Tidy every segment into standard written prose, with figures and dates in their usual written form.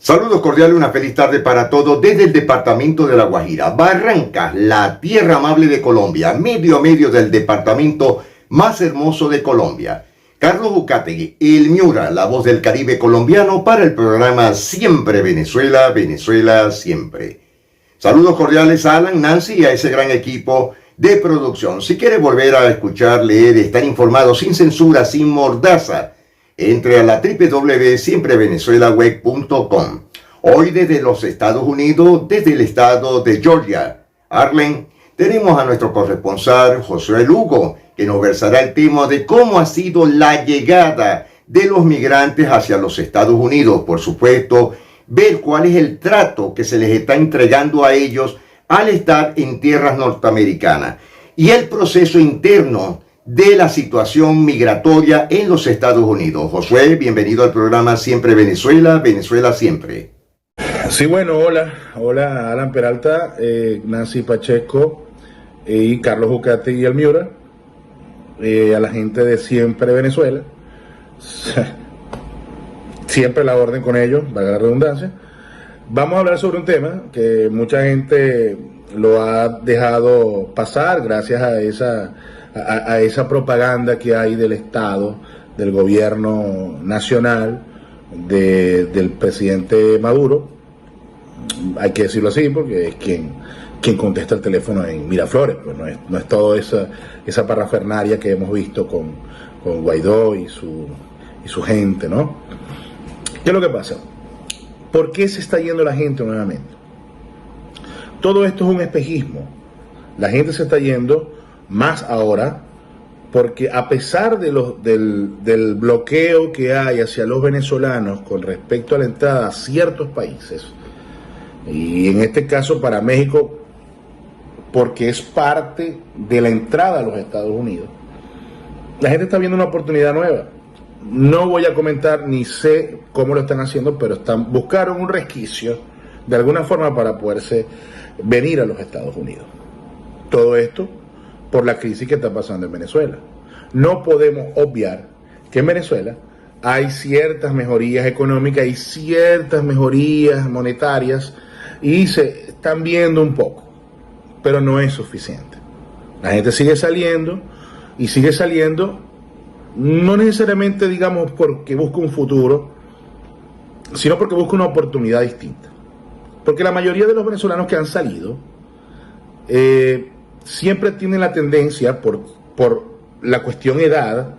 Saludos cordiales, una feliz tarde para todos desde el departamento de La Guajira, Barrancas, la tierra amable de Colombia, medio a medio del departamento más hermoso de Colombia. Carlos Ucategui, el Miura, la voz del Caribe colombiano para el programa Siempre Venezuela, Venezuela Siempre. Saludos cordiales a Alan, Nancy y a ese gran equipo de producción. Si quiere volver a escuchar, leer, estar informado sin censura, sin mordaza, entre a la www.siemprevenezuelaweb.com. Hoy desde los Estados Unidos, desde el estado de Georgia, Arlen, tenemos a nuestro corresponsal Josué Lugo, que nos versará el tema de cómo ha sido la llegada de los migrantes hacia los Estados Unidos. Por supuesto, ver cuál es el trato que se les está entregando a ellos al estar en tierras norteamericanas y el proceso interno de la situación migratoria en los Estados Unidos. Josué, bienvenido al programa Siempre Venezuela, Venezuela Siempre. Sí, bueno, hola Alan Peralta, Nancy Pacheco y Carlos Ucategui y el Miura, a la gente de Siempre Venezuela, siempre la orden con ellos, valga la redundancia. Vamos a hablar sobre un tema que mucha gente lo ha dejado pasar gracias a esa propaganda que hay del Estado, del gobierno nacional, del presidente Maduro. Hay que decirlo así porque es quien contesta el teléfono en Miraflores, pues no es toda esa parafernaria que hemos visto con Guaidó y su gente, ¿no? ¿Qué es lo que pasa? ¿Por qué se está yendo la gente nuevamente? Todo esto es un espejismo. La gente se está yendo más ahora porque a pesar del bloqueo que hay hacia los venezolanos con respecto a la entrada a ciertos países, y en este caso para México, porque es parte de la entrada a los Estados Unidos, la gente está viendo una oportunidad nueva. No voy a comentar ni sé cómo lo están haciendo, pero buscaron un resquicio de alguna forma para poderse venir a los Estados Unidos. Todo esto por la crisis que está pasando en Venezuela. No podemos obviar que en Venezuela hay ciertas mejorías económicas y ciertas mejorías monetarias y se están viendo un poco, pero no es suficiente. La gente sigue saliendo y sigue saliendo, no necesariamente digamos porque busca un futuro, sino porque busca una oportunidad distinta. Porque la mayoría de los venezolanos que han salido siempre tienen la tendencia, por la cuestión edad,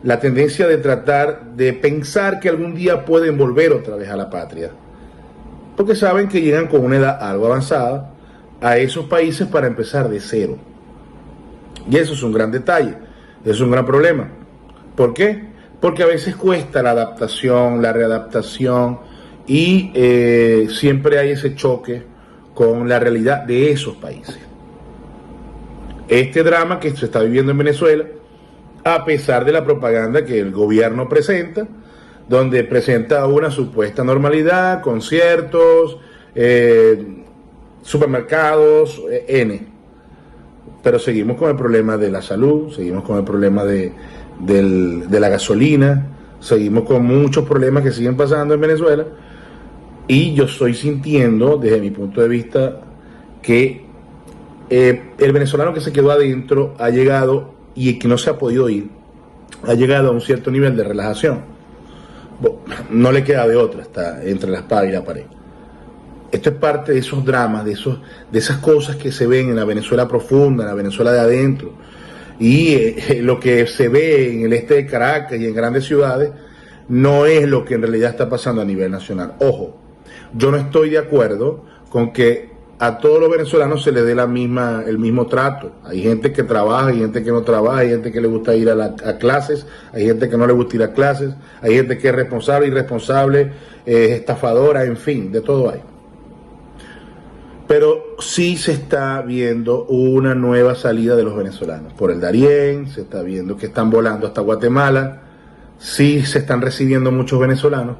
la tendencia de tratar de pensar que algún día pueden volver otra vez a la patria. Porque saben que llegan con una edad algo avanzada a esos países para empezar de cero. Y eso es un gran detalle, es un gran problema. ¿Por qué? Porque a veces cuesta la adaptación, la readaptación y siempre hay ese choque con la realidad de esos países. Este drama que se está viviendo en Venezuela, a pesar de la propaganda que el gobierno presenta, donde presenta una supuesta normalidad, conciertos, supermercados, pero seguimos con el problema de la salud, seguimos con el problema de la gasolina, seguimos con muchos problemas que siguen pasando en Venezuela, y yo estoy sintiendo, desde mi punto de vista, que el venezolano que se quedó adentro ha llegado, y que no se ha podido ir, ha llegado a un cierto nivel de relajación. No le queda de otra, está entre la espada y la pared. Esto es parte de esos dramas, de esas cosas que se ven en la Venezuela profunda, en la Venezuela de adentro. Y lo que se ve en el este de Caracas y en grandes ciudades no es lo que en realidad está pasando a nivel nacional. Ojo, yo no estoy de acuerdo con que a todos los venezolanos se les dé el mismo trato. Hay gente que trabaja, hay gente que no trabaja, hay gente que le gusta ir a clases, hay gente que no le gusta ir a clases, hay gente que es responsable, irresponsable, estafadora, en fin, de todo hay. Pero sí se está viendo una nueva salida de los venezolanos. Por el Darién, se está viendo que están volando hasta Guatemala, sí se están recibiendo muchos venezolanos,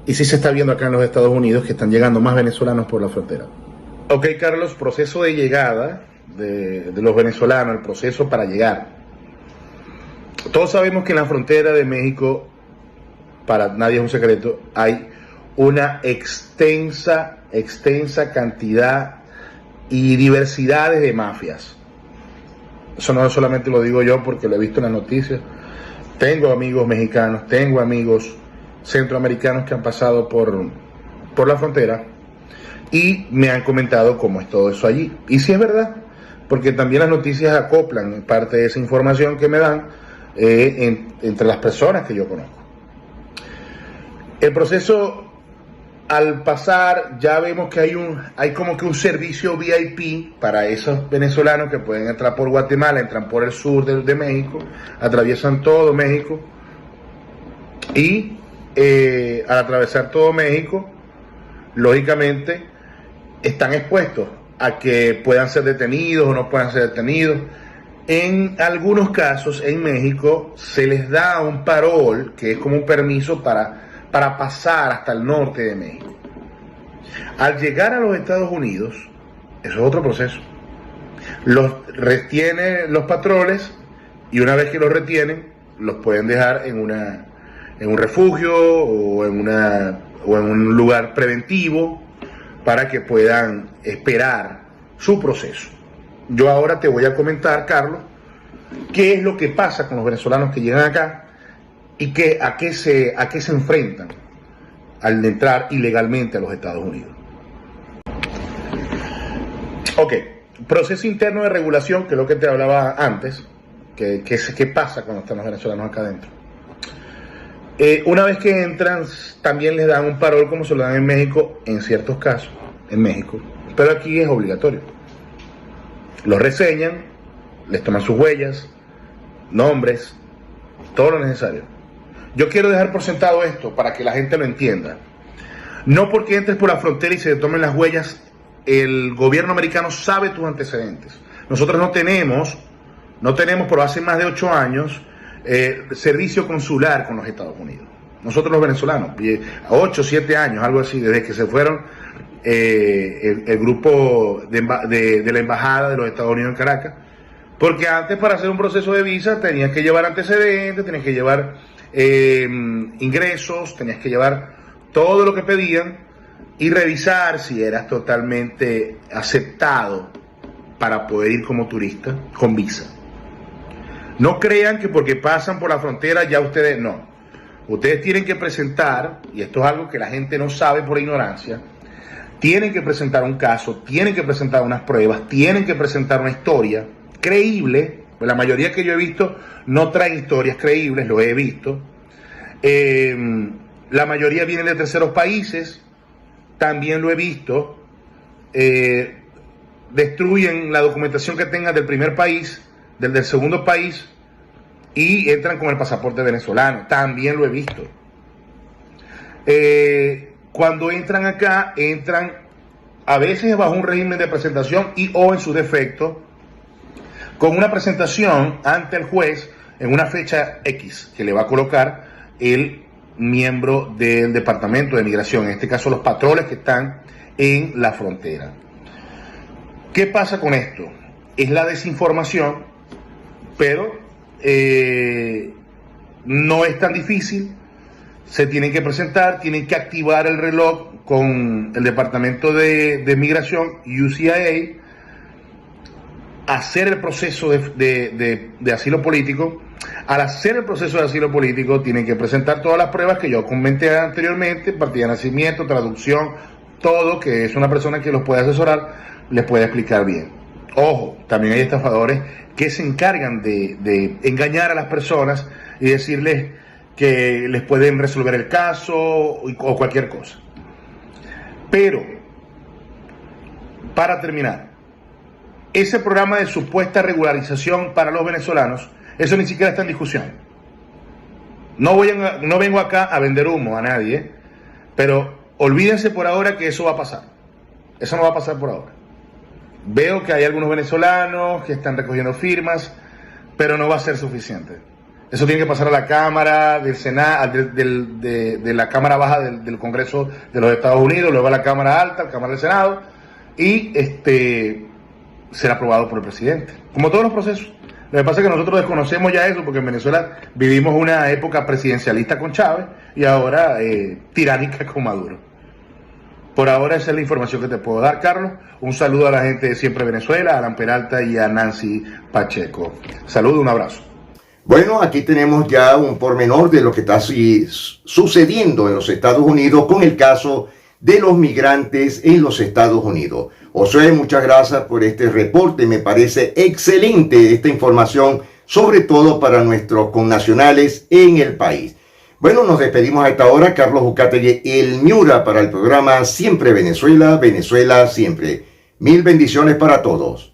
y sí se está viendo acá en los Estados Unidos que están llegando más venezolanos por la frontera. Ok, Carlos, proceso de llegada de los venezolanos, el proceso para llegar. Todos sabemos que en la frontera de México, para nadie es un secreto, hay una extensa cantidad y diversidades de mafias. Eso no solamente lo digo yo porque lo he visto en las noticias. Tengo amigos mexicanos, tengo amigos centroamericanos que han pasado por la frontera y me han comentado cómo es todo eso allí. Y sí es verdad, porque también las noticias acoplan parte de esa información que me dan entre las personas que yo conozco. El proceso, al pasar, ya vemos que hay como que un servicio VIP para esos venezolanos que pueden entrar por Guatemala, entran por el sur de México, atraviesan todo México y al atravesar todo México, lógicamente, están expuestos a que puedan ser detenidos o no puedan ser detenidos. En algunos casos en México se les da un parol, que es como un permiso para pasar hasta el norte de México. Al llegar a los Estados Unidos, eso es otro proceso. Los retienen los patroles y una vez que los retienen, los pueden dejar en un refugio o en un lugar preventivo para que puedan esperar su proceso. Yo ahora te voy a comentar, Carlos, qué es lo que pasa con los venezolanos que llegan acá y a qué se enfrentan al entrar ilegalmente a los Estados Unidos. Ok, proceso interno de regulación, que es lo que te hablaba antes, qué pasa cuando están los venezolanos acá adentro. Una vez que entran, también les dan un parol como se lo dan en México, en ciertos casos, en México, pero aquí es obligatorio. Los reseñan, les toman sus huellas, nombres, todo lo necesario. Yo quiero dejar por sentado esto para que la gente lo entienda. No porque entres por la frontera y se te tomen las huellas, el gobierno americano sabe tus antecedentes. Nosotros no tenemos, pero hace más de 8 años, servicio consular con los Estados Unidos. Nosotros los venezolanos, 8, 7 años, algo así, desde que se fueron el grupo de la Embajada de los Estados Unidos en Caracas, porque antes para hacer un proceso de visa tenías que llevar antecedentes, tenías que llevar ingresos, tenías que llevar todo lo que pedían y revisar si eras totalmente aceptado para poder ir como turista con visa. No crean que porque pasan por la frontera ya ustedes no. Ustedes tienen que presentar, y esto es algo que la gente no sabe por ignorancia, tienen que presentar un caso, tienen que presentar unas pruebas, tienen que presentar una historia creíble. Pues la mayoría que yo he visto no traen historias creíbles, lo he visto. La mayoría vienen de terceros países, también lo he visto. Destruyen la documentación que tengan del primer país, del segundo país, y entran con el pasaporte venezolano, también lo he visto. Cuando entran acá, entran a veces bajo un régimen de presentación o en su defecto, con una presentación ante el juez en una fecha X que le va a colocar el miembro del Departamento de Migración, en este caso los patroles que están en la frontera. ¿Qué pasa con esto? Es la desinformación, pero no es tan difícil. Se tienen que presentar, tienen que activar el reloj con el Departamento de Migración, USCIS, hacer el proceso de asilo político. Al hacer el proceso de asilo político tienen que presentar todas las pruebas que yo comenté anteriormente, partida de nacimiento, traducción, todo, que es una persona que los puede asesorar, les puede explicar bien. Ojo, también hay estafadores que se encargan de engañar a las personas y decirles que les pueden resolver el caso o cualquier cosa. Pero, para terminar, ese programa de supuesta regularización para los venezolanos, eso ni siquiera está en discusión. No vengo acá a vender humo a nadie, pero olvídense por ahora que eso va a pasar. Eso no va a pasar por ahora. Veo que hay algunos venezolanos que están recogiendo firmas, pero no va a ser suficiente. Eso tiene que pasar a la Cámara del Senado, de la Cámara Baja del Congreso de los Estados Unidos, luego a la Cámara Alta, la Cámara del Senado, y será aprobado por el presidente. Como todos los procesos, Lo que pasa es que nosotros desconocemos ya eso, porque en Venezuela vivimos una época presidencialista con Chávez y ahora tiránica con Maduro. Por ahora esa es la información que te puedo dar, Carlos. Un saludo a la gente de Siempre Venezuela, a Alan Peralta y a Nancy Pacheco. Saludos, un abrazo. Bueno, aquí tenemos ya un pormenor de lo que está sucediendo en los Estados Unidos con el caso de los migrantes en los Estados Unidos. Josué, muchas gracias por este reporte. Me parece excelente esta información, sobre todo para nuestros connacionales en el país. Bueno, nos despedimos a esta hora. Carlos Ucategui, el Miura, para el programa Siempre Venezuela, Venezuela Siempre. Mil bendiciones para todos.